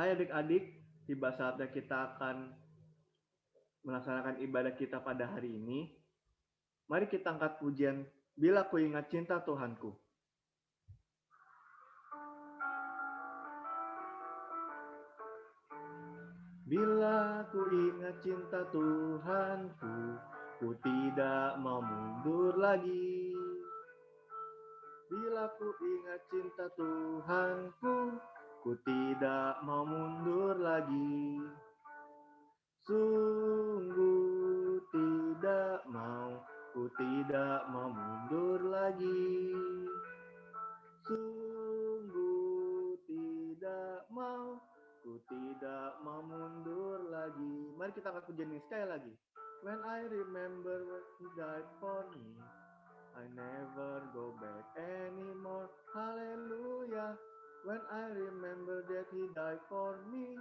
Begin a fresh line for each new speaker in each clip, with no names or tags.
Hai adik-adik, tiba saatnya kita akan melaksanakan ibadah kita pada hari ini. Mari kita angkat pujian, Bila ku ingat cinta Tuhanku. Bila ku ingat cinta Tuhanku, ku tidak mau mundur lagi. Bila ku ingat cinta Tuhanku, ku tidak mau mundur lagi. Sungguh tidak mau, ku tidak mau mundur lagi. Sungguh tidak mau, ku tidak mau mundur lagi. Mari kita angkat pujian ini sekali lagi. When I remember what He died for me, I never go back anymore. Hallelujah. When I remember that He died for me,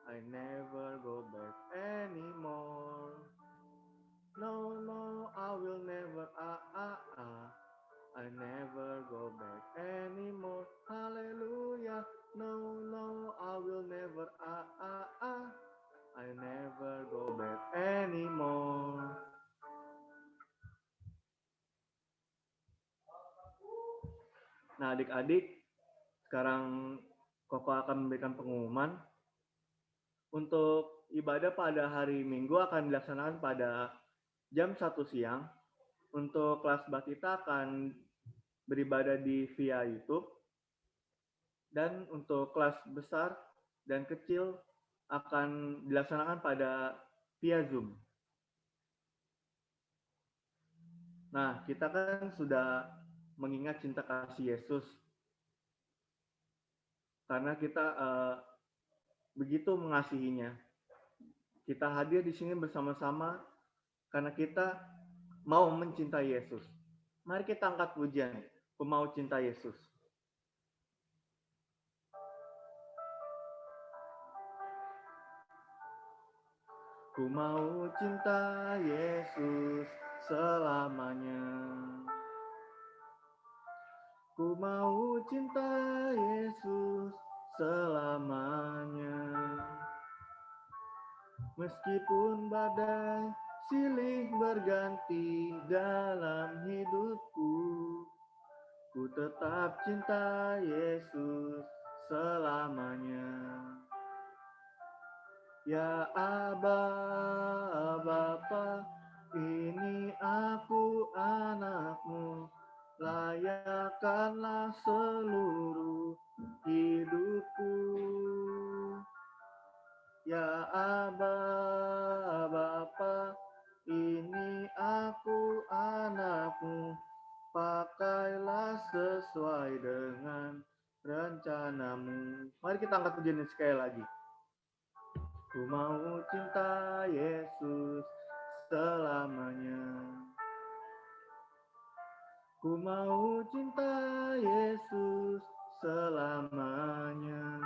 I never go back anymore. No, no, I will never, I never go back anymore. Hallelujah. No, no, I will never, I never go back anymore. Nah, adik-adik, sekarang Koko akan memberikan pengumuman. Untuk ibadah pada hari Minggu akan dilaksanakan pada jam 1 siang. Untuk kelas batita akan beribadah di via YouTube. Dan untuk kelas besar dan kecil akan dilaksanakan pada via Zoom. Nah, kita kan sudah mengingat cinta kasih Yesus. Karena kita begitu mengasihinya. Kita hadir di sini bersama-sama karena kita mau mencintai Yesus. Mari kita angkat pujian, ku mau cinta Yesus. Ku mau cinta Yesus selamanya. Ku mau cinta Yesus selamanya. Meskipun badai silih berganti dalam hidupku, ku tetap cinta Yesus selamanya. Ya Aba, Bapa, ini aku anakmu, layakkanlah seluruh hidupku. Ya Aba, Bapa, ini aku anakmu, pakailah sesuai dengan rencanamu. Mari kita angkat pujian ini sekali lagi. Ku mau cinta Yesus selamanya. Ku mau cinta Yesus selamanya.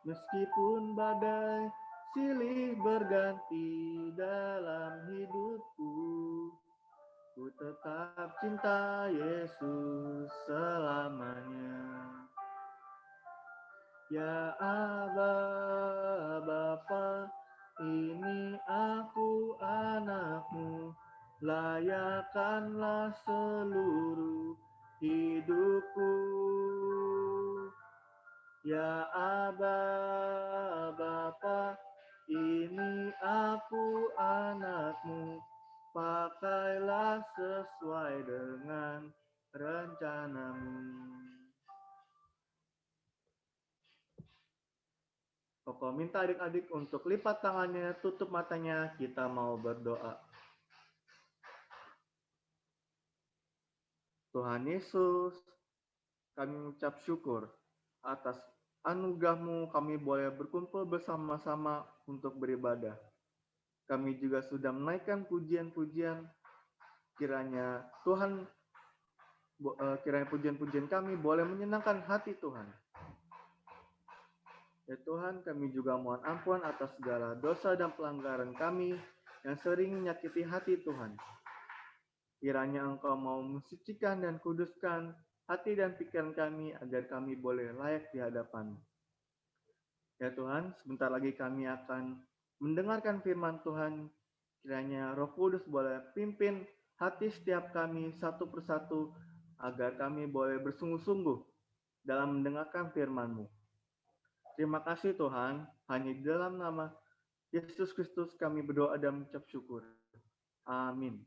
Meskipun badai silih berganti dalam hidupku, ku tetap cinta Yesus selamanya. Ya Aba, Bapa, ini aku anakmu, layakkanlah seluruh hidupku. Ya Aba, Bapa, ini aku anakmu, pakailah sesuai dengan rencanamu. Koko minta adik-adik untuk lipat tangannya, tutup matanya, kita mau berdoa. Tuhan Yesus, kami mengucap syukur atas anugerah-Mu kami boleh berkumpul bersama-sama untuk beribadah. Kami juga sudah menaikkan pujian-pujian, kiranya Tuhan, kiranya pujian-pujian kami boleh menyenangkan hati Tuhan. Ya Tuhan, kami juga mohon ampun atas segala dosa dan pelanggaran kami yang sering menyakiti hati Tuhan. Kiranya Engkau mau mensucikan dan kuduskan hati dan pikiran kami agar kami boleh layak di hadapan. Ya Tuhan, sebentar lagi kami akan mendengarkan firman Tuhan. Kiranya Roh Kudus boleh pimpin hati setiap kami satu persatu, agar kami boleh bersungguh-sungguh dalam mendengarkan firman-Mu. Terima kasih Tuhan, hanya di dalam nama Yesus Kristus kami berdoa dan mengucap syukur. Amin.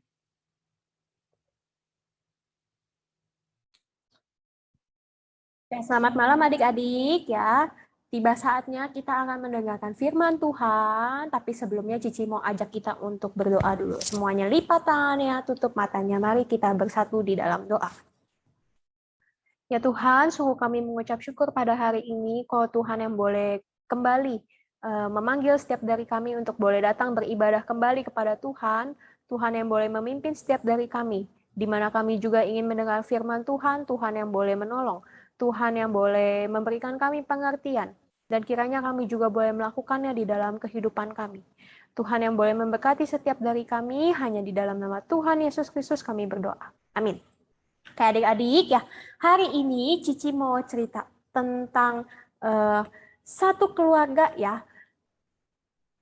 Selamat malam adik-adik ya. Tiba saatnya kita akan mendengarkan firman Tuhan, tapi sebelumnya Cici mau ajak kita untuk berdoa dulu. Semuanya lipat tangannya, tutup matanya. Mari kita bersatu di dalam doa. Ya Tuhan, sungguh kami mengucap syukur pada hari ini, kalau Tuhan yang boleh kembali memanggil setiap dari kami untuk boleh datang beribadah kembali kepada Tuhan, Tuhan yang boleh memimpin setiap dari kami, di mana kami juga ingin mendengar firman Tuhan, Tuhan yang boleh menolong, Tuhan yang boleh memberikan kami pengertian, dan kiranya kami juga boleh melakukannya di dalam kehidupan kami. Tuhan yang boleh memberkati setiap dari kami, hanya di dalam nama Tuhan Yesus Kristus kami berdoa. Amin. Kayak adik-adik ya, hari ini Cici mau cerita tentang satu keluarga ya,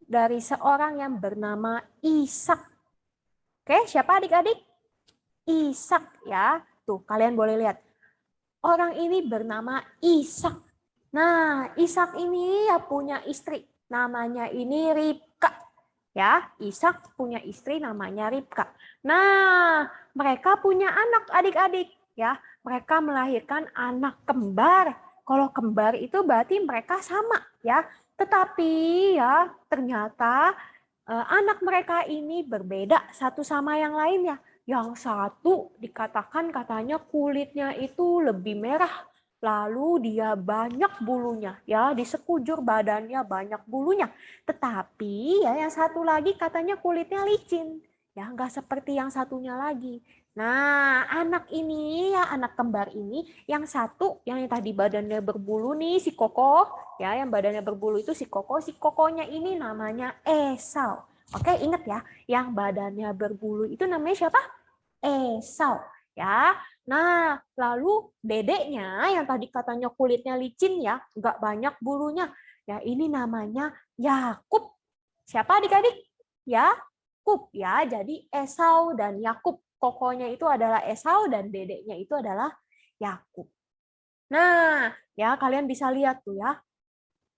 dari seorang yang bernama Ishak. Oke, siapa adik-adik? Ishak ya. Tuh, kalian boleh lihat. Orang ini bernama Ishak. Nah, Ishak ini ya punya istri. Namanya ini Ribka. Ya, Ishak punya istri namanya Ribka. Nah, mereka punya anak adik-adik. Ya, mereka melahirkan anak kembar. Kalau kembar itu berarti mereka sama ya. Tetapi ya ternyata anak mereka ini berbeda satu sama yang lainnya. Yang satu dikatakan katanya kulitnya itu lebih merah, lalu dia banyak bulunya, ya di sekujur badannya banyak bulunya. Tetapi ya yang satu lagi katanya kulitnya licin, ya nggak seperti yang satunya lagi. Nah anak ini ya anak kembar ini, yang satu yang tadi badannya berbulu nih si Koko, ya yang badannya berbulu itu si Kokonya ini namanya Esau. Oke, ingat ya, yang badannya berbulu itu namanya siapa? Esau, ya. Nah, lalu dedeknya yang tadi katanya kulitnya licin ya, nggak banyak bulunya. Ya, ini namanya Yakub. Siapa adik-adik? Yakub ya. Jadi Esau dan Yakub. Kokonya itu adalah Esau dan dedeknya itu adalah Yakub. Nah, ya kalian bisa lihat tuh ya.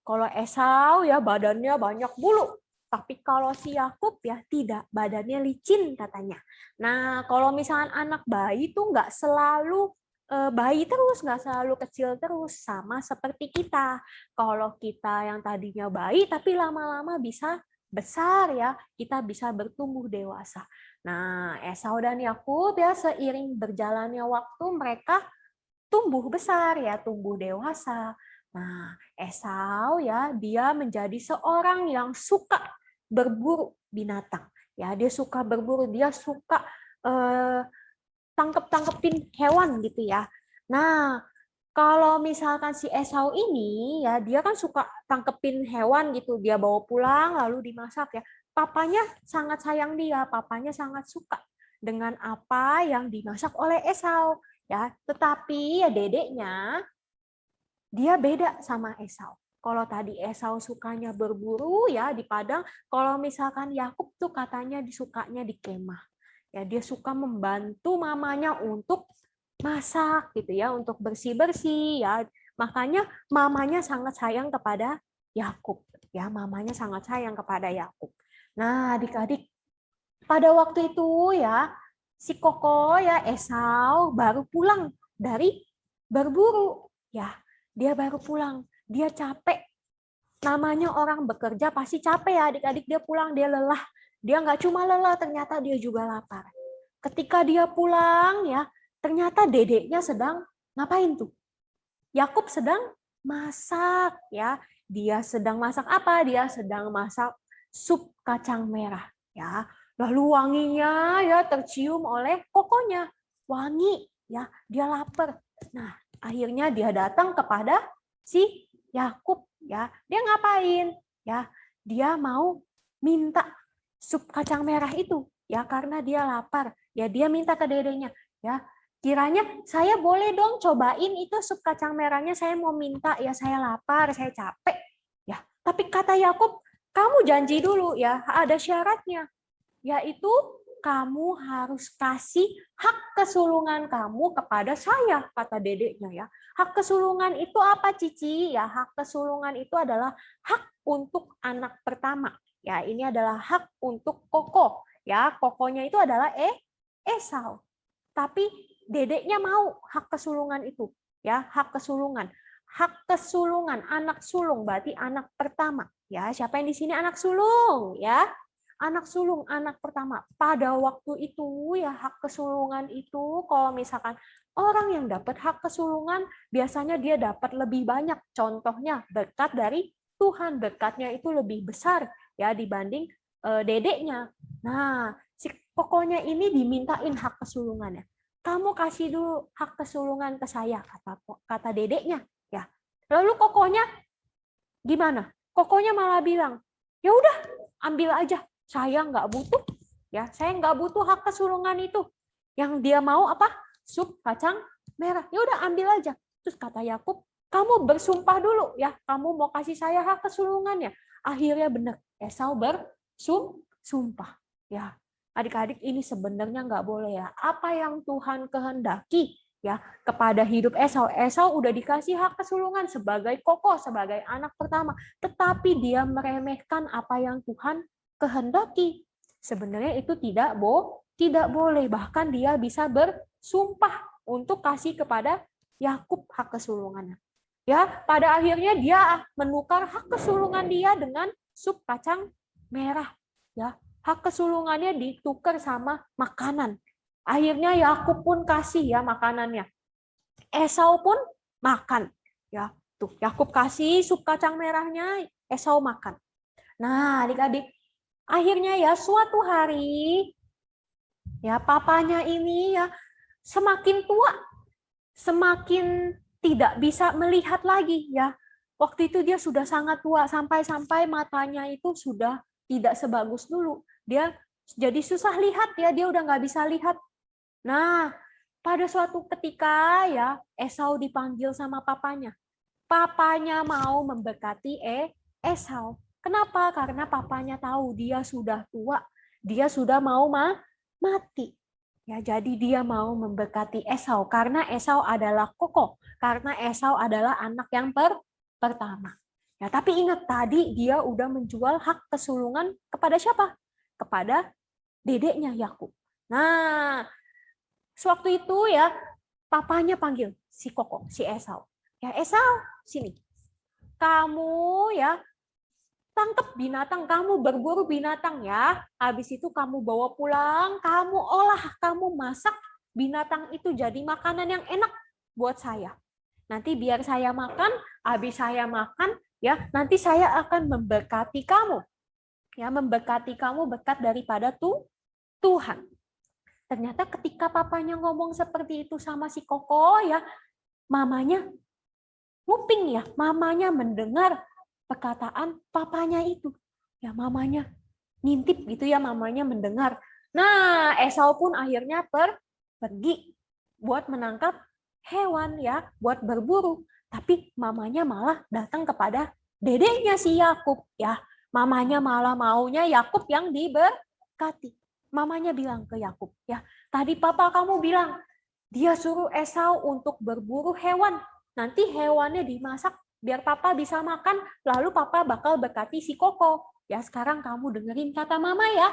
Kalau Esau ya badannya banyak bulu. Tapi kalau si Yakub ya tidak, badannya licin katanya. Nah, kalau misalnya anak bayi itu nggak selalu bayi terus, nggak selalu kecil terus, sama seperti kita. Kalau kita yang tadinya bayi, tapi lama-lama bisa besar ya, kita bisa bertumbuh dewasa. Nah, Esau dan Yakub ya seiring berjalannya waktu mereka tumbuh besar ya, tumbuh dewasa. Nah, Esau ya dia menjadi seorang yang suka berburu binatang. Ya, dia suka berburu, dia suka tangkep-tangkepin hewan gitu ya. Nah, kalau misalkan si Esau ini ya dia kan suka tangkepin hewan gitu, dia bawa pulang lalu dimasak ya. Papanya sangat sayang dia, papanya sangat suka dengan apa yang dimasak oleh Esau ya. Tetapi ya dedeknya dia beda sama Esau. Kalau tadi Esau sukanya berburu ya di padang, kalau misalkan Yakub tuh katanya disukanya di kemah. Ya dia suka membantu mamanya untuk masak gitu ya, untuk bersih-bersih ya. Makanya mamanya sangat sayang kepada Yakub. Ya, mamanya sangat sayang kepada Yakub. Nah, adik-adik, pada waktu itu ya si Koko ya Esau baru pulang dari berburu. Ya, dia baru pulang, dia capek. Namanya orang bekerja pasti capek ya adik-adik, dia pulang, dia lelah. Dia nggak cuma lelah, ternyata dia juga lapar. Ketika dia pulang ya, ternyata dedeknya sedang ngapain tuh? Yakub sedang masak ya. Dia sedang masak apa? Dia sedang masak sup kacang merah ya. Lalu wanginya ya tercium oleh kokonya. Wangi ya, dia lapar. Nah, akhirnya dia datang kepada si Yakub ya. Dia ngapain? Ya, dia mau minta sup kacang merah itu ya karena dia lapar. Ya dia minta ke dedenya ya. Kiranya saya boleh dong cobain itu sup kacang merahnya, saya mau minta ya, saya lapar, saya capek. Ya, Tapi kata Yakub, kamu janji dulu ya, ada syaratnya, yaitu kamu harus kasih hak kesulungan kamu kepada saya, kata dedeknya ya. Hak kesulungan itu apa, Cici? Ya, hak kesulungan itu adalah hak untuk anak pertama. Ya, ini adalah hak untuk Koko. Ya, Kokonya itu adalah Esau. Tapi dedeknya mau hak kesulungan itu. Ya, hak kesulungan. Hak kesulungan, anak sulung berarti anak pertama. Ya, siapa yang di sini anak sulung? Ya, anak sulung, anak pertama. Pada waktu itu ya hak kesulungan itu kalau misalkan orang yang dapat hak kesulungan biasanya dia dapat lebih banyak. Contohnya berkat dari Tuhan, berkatnya itu lebih besar ya dibanding dedeknya. Nah, si Kokonya ini dimintain hak kesulungannya. Kamu kasih dulu hak kesulungan ke saya, kata dedeknya ya. Lalu Kokonya gimana? Kokonya malah bilang, ya udah ambil aja. Saya nggak butuh, ya. Saya nggak butuh hak kesulungan itu. Yang dia mau apa? Sup kacang merah. Ya udah ambil aja. Terus kata Yakub, kamu bersumpah dulu ya. Kamu mau kasih saya hak kesulungannya. Akhirnya benar. Esau bersumpah. Ya, adik-adik ini sebenarnya nggak boleh ya. Apa yang Tuhan kehendaki ya kepada hidup Esau. Esau udah dikasih hak kesulungan sebagai Koko, sebagai anak pertama. Tetapi dia meremehkan apa yang Tuhan kehendaki. Sebenarnya itu tidak boleh. Bahkan dia bisa bersumpah untuk kasih kepada Yakub hak kesulungannya. Ya, pada akhirnya dia menukar hak kesulungan dia dengan sup kacang merah. Ya, hak kesulungannya ditukar sama makanan. Akhirnya Yakub pun kasih ya makanannya. Esau pun makan. Ya, tuh Yakub kasih sup kacang merahnya, Esau makan. Nah, adik-adik, akhirnya ya suatu hari ya papanya ini ya semakin tua, semakin tidak bisa melihat lagi ya. Waktu itu dia sudah sangat tua sampai matanya itu sudah tidak sebagus dulu. Dia jadi susah lihat ya, dia udah nggak bisa lihat. Nah, pada suatu ketika ya Esau dipanggil sama papanya. Papanya mau memberkati Esau. Kenapa? Karena papanya tahu dia sudah tua, dia sudah mau mati. Ya, jadi dia mau memberkati Esau karena Esau adalah Koko, karena Esau adalah anak yang pertama. Ya, tapi ingat tadi dia udah menjual hak kesulungan kepada siapa? Kepada dedeknya Yakub. Nah, sewaktu itu ya papanya panggil si Koko, si Esau. Ya Esau, sini. Kamu ya tangkap binatang, kamu berburu binatang ya. Habis itu kamu bawa pulang, kamu olah, kamu masak binatang itu jadi makanan yang enak buat saya. Nanti biar saya makan, habis saya makan ya, nanti saya akan memberkati kamu. Ya, memberkati kamu berkat daripada Tuhan. Ternyata ketika papanya ngomong seperti itu sama si Koko ya, mamanya nguping ya, mamanya mendengar perkataan papanya itu. Ya mamanya ngintip gitu ya, mamanya mendengar. Nah, Esau pun akhirnya pergi buat menangkap hewan ya, buat berburu. Tapi mamanya malah datang kepada dedeknya si Yakub ya. Mamanya malah maunya Yakub yang diberkati. Mamanya bilang ke Yakub, ya, tadi papa kamu bilang dia suruh Esau untuk berburu hewan. Nanti hewannya dimasak biar papa bisa makan, lalu papa bakal berkati si Koko. Ya sekarang kamu dengerin kata mama ya.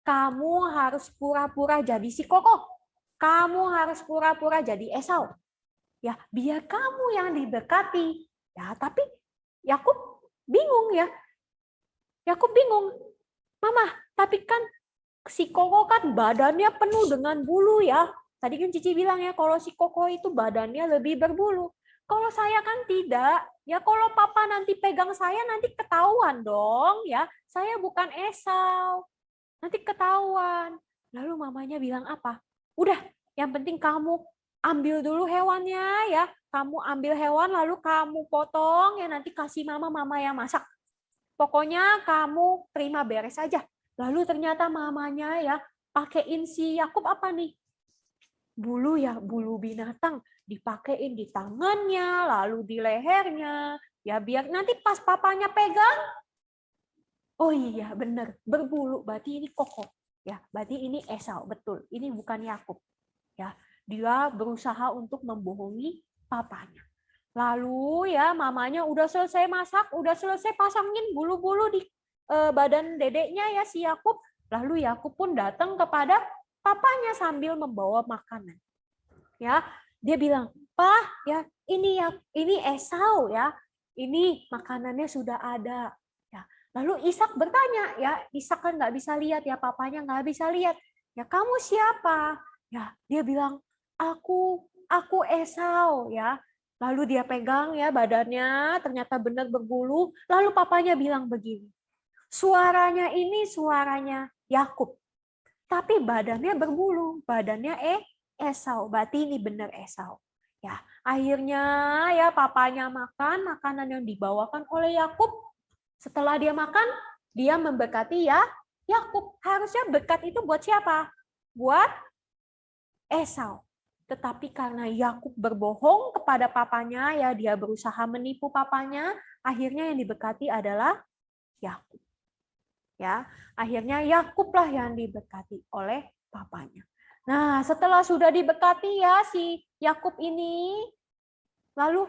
Kamu harus pura-pura jadi si Koko. Kamu harus pura-pura jadi Esau. Ya, biar kamu yang diberkati. Ya, tapi Yakub bingung ya. Yakub bingung. Mama, tapi kan si Koko kan badannya penuh dengan bulu ya. Tadi kan Cici bilang ya, kalau si Koko itu badannya lebih berbulu. Kalau saya kan tidak. Ya kalau papa nanti pegang saya nanti ketahuan dong ya. Saya bukan Esau. Nanti ketahuan. Lalu mamanya bilang apa? Udah, yang penting kamu ambil dulu hewannya ya. Kamu ambil hewan lalu kamu potong ya, nanti kasih mama yang masak. Pokoknya kamu terima beres aja. Lalu ternyata mamanya ya pakein si Yakub apa nih? Bulu ya, bulu binatang dipakein di tangannya, lalu di lehernya, Ya, biar nanti pas papanya pegang, oh iya benar, berbulu, berarti ini kokoh. Ya, berarti ini Esau, betul. Ini bukan Yakub. Ya, dia berusaha untuk membohongi papanya. Lalu ya mamanya udah selesai masak, udah selesai pasangin bulu-bulu di badan dedeknya ya si Yakub. Lalu Yakub pun datang kepada papanya sambil membawa makanan. Ya, dia bilang, "Pak, ya ini Esau ya. Ini makanannya sudah ada." Ya. Lalu Ishak bertanya, ya Ishak kan nggak bisa lihat ya, papanya nggak bisa lihat. Ya, "Kamu siapa?" Ya, dia bilang, aku Esau ya. Lalu dia pegang ya badannya, ternyata benar berbulu. Lalu papanya bilang begini, "Suaranya ini suaranya Yakub, tapi badannya berbulu, badannya Esau." Berarti ini benar Esau. Ya, akhirnya ya papanya makan makanan yang dibawakan oleh Yakub. Setelah dia makan, dia memberkati ya Yakub. Harusnya berkat itu buat siapa? Buat Esau. Tetapi karena Yakub berbohong kepada papanya, ya dia berusaha menipu papanya, akhirnya yang diberkati adalah Yakub. Ya, akhirnya Yakublah yang diberkati oleh papanya. Nah, setelah sudah diberkati ya si Yakub ini, lalu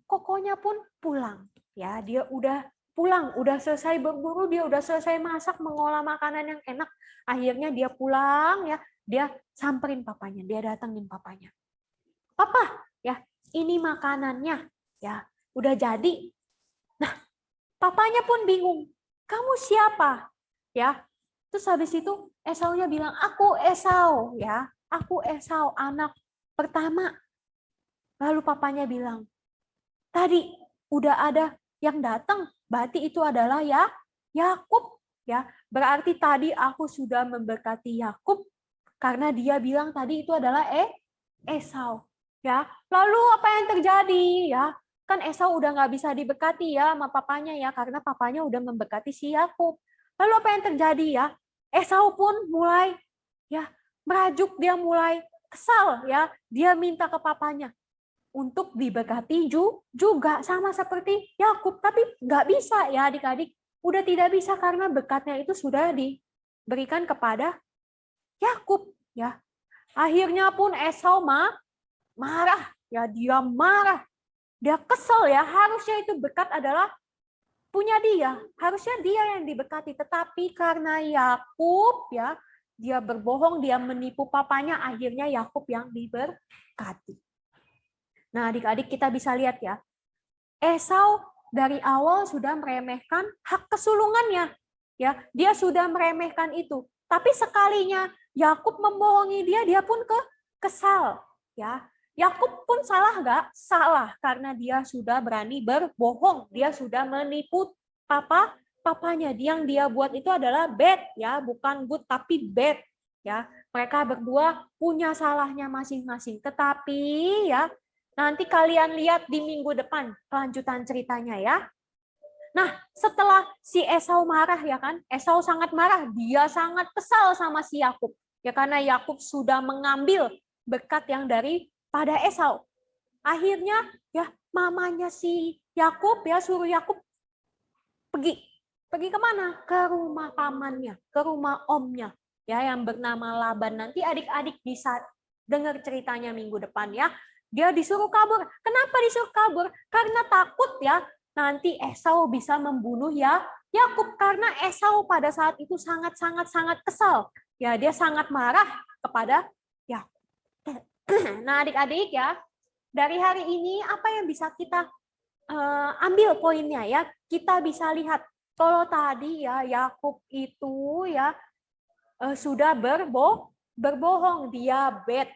kokonya pun pulang. Ya, dia udah pulang, udah selesai berburu, dia udah selesai masak, mengolah makanan yang enak. Akhirnya dia pulang ya, dia samperin papanya, dia datengin papanya. "Papa, ya, ini makanannya, ya, udah jadi." Nah, papanya pun bingung. "Kamu siapa?" Ya. Terus habis itu Esaunya bilang, "Aku Esau, ya. Aku Esau, anak pertama." Lalu papanya bilang, "Tadi udah ada yang datang, berarti itu adalah ya Yakub, ya. Berarti tadi aku sudah memberkati Yakub karena dia bilang tadi itu adalah Esau." Ya, lalu apa yang terjadi? Ya, kan Esau udah nggak bisa diberkati ya sama papanya ya, karena papanya udah memberkati si Yakub. Lalu apa yang terjadi ya? Esau pun mulai ya merajuk, dia mulai kesal ya, dia minta ke papanya untuk diberkati juga sama seperti Yakub, tapi nggak bisa ya adik-adik, udah tidak bisa karena berkatnya itu sudah diberikan kepada Yakub ya. Akhirnya pun Esau marah ya, dia marah, dia kesel ya, harusnya itu berkat adalah punya dia, harusnya dia yang diberkati, tetapi karena Yakub ya, dia berbohong, dia menipu papanya, akhirnya Yakub yang diberkati. Nah, adik-adik kita bisa lihat ya, Esau dari awal sudah meremehkan hak kesulungannya, ya, dia sudah meremehkan itu. Tapi sekalinya Yakub membohongi dia, dia pun kesal, ya. Yakub pun salah nggak? Salah, karena dia sudah berani berbohong. Dia sudah menipu papanya. Yang dia buat itu adalah bad, ya, bukan good tapi bad, ya. Mereka berdua punya salahnya masing-masing. Tetapi ya, nanti kalian lihat di minggu depan kelanjutan ceritanya ya. Nah, setelah si Esau marah ya kan, Esau sangat marah, dia sangat kesal sama si Yakub. Ya karena Yakub sudah mengambil berkat yang daripada Esau. Akhirnya ya mamanya si Yakub ya suruh Yakub pergi. Pergi kemana? Ke rumah pamannya, ke rumah omnya ya yang bernama Laban. Nanti adik-adik bisa dengar ceritanya minggu depan ya. Dia disuruh kabur. Kenapa disuruh kabur? Karena takut ya nanti Esau bisa membunuh ya Yakub, karena Esau pada saat itu sangat kesal. Ya, dia sangat marah kepada Yakub. Nah, adik-adik ya, dari hari ini apa yang bisa kita ambil poinnya ya? Kita bisa lihat kalau tadi ya Yakub itu ya sudah berbohong, dia bad.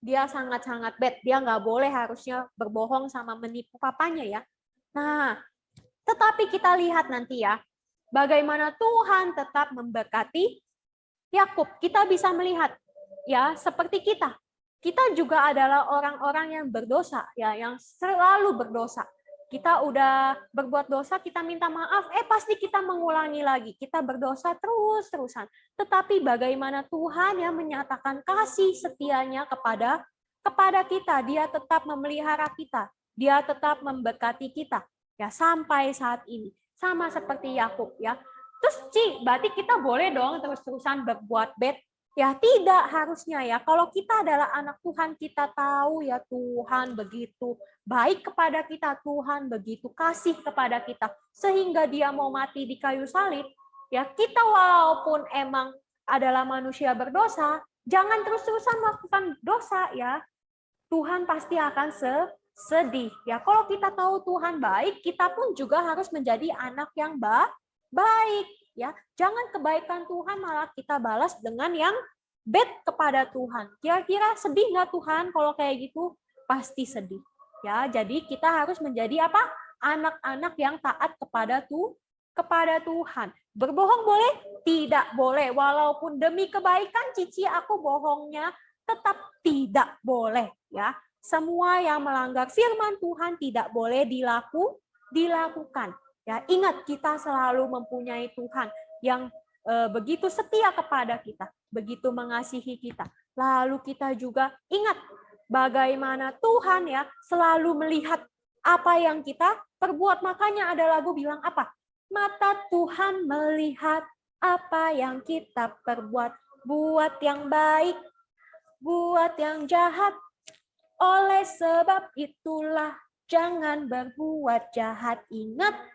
Dia sangat bad. Dia nggak boleh harusnya berbohong sama menipu papanya ya. Nah, tetapi kita lihat nanti ya, bagaimana Tuhan tetap memberkati Yakub. Kita bisa melihat ya, seperti kita. Kita juga adalah orang-orang yang berdosa ya, yang selalu berdosa. Kita udah berbuat dosa, kita minta maaf, pasti kita mengulangi lagi. Kita berdosa terus-terusan. Tetapi bagaimana Tuhan yang menyatakan kasih setianya kepada kita. Dia tetap memelihara kita. Dia tetap memberkati kita. Ya, sampai saat ini. Sama seperti Yakub ya. Terus berarti kita boleh dong terus-terusan berbuat bad? Ya tidak harusnya ya. Kalau kita adalah anak Tuhan, kita tahu ya Tuhan begitu baik kepada kita, Tuhan begitu kasih kepada kita, sehingga dia mau mati di kayu salib. Ya kita walaupun emang adalah manusia berdosa, jangan terus-terusan melakukan dosa ya. Tuhan pasti akan sedih. Ya kalau kita tahu Tuhan baik, kita pun juga harus menjadi anak yang baik. Ya, jangan kebaikan Tuhan malah kita balas dengan yang bad kepada Tuhan. Kira-kira sedih nggak Tuhan kalau kayak gitu? Pasti sedih. Ya, jadi kita harus menjadi apa? Anak-anak yang taat kepada Tuhan. Berbohong boleh? Tidak boleh. Walaupun demi kebaikan, Cici aku bohongnya tetap tidak boleh. Ya, semua yang melanggar firman Tuhan tidak boleh dilakukan. Ya, ingat kita selalu mempunyai Tuhan yang begitu setia kepada kita, begitu mengasihi kita. Lalu kita juga ingat bagaimana Tuhan ya selalu melihat apa yang kita perbuat. Makanya ada lagu bilang apa? Mata Tuhan melihat apa yang kita perbuat, buat yang baik, buat yang jahat. Oleh sebab itulah jangan berbuat jahat. Ingat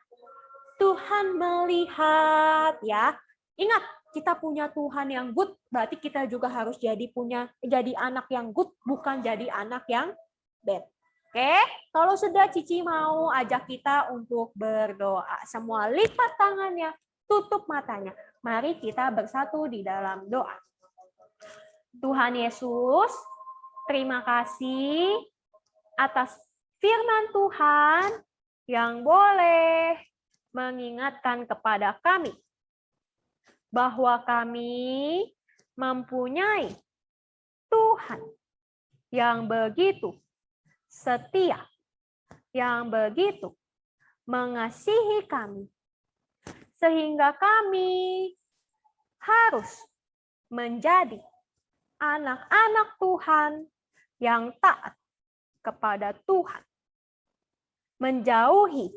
Tuhan melihat ya. Ingat, kita punya Tuhan yang good, berarti kita juga harus jadi anak yang good, bukan jadi anak yang bad. Oke, kalau sudah Cici mau ajak kita untuk berdoa. Semua lipat tangannya, tutup matanya. Mari kita bersatu di dalam doa. Tuhan Yesus, terima kasih atas firman Tuhan yang boleh mengingatkan kepada kami bahwa kami mempunyai Tuhan yang begitu setia, yang begitu mengasihi kami, sehingga kami harus menjadi anak-anak Tuhan yang taat kepada Tuhan, menjauhi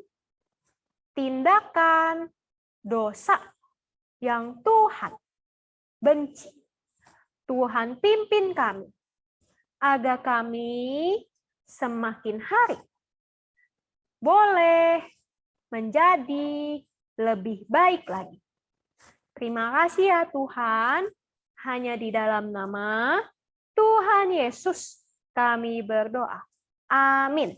tindakan dosa yang Tuhan benci. Tuhan pimpin kami agar kami semakin hari boleh menjadi lebih baik lagi. Terima kasih ya Tuhan, hanya di dalam nama Tuhan Yesus kami berdoa. Amin.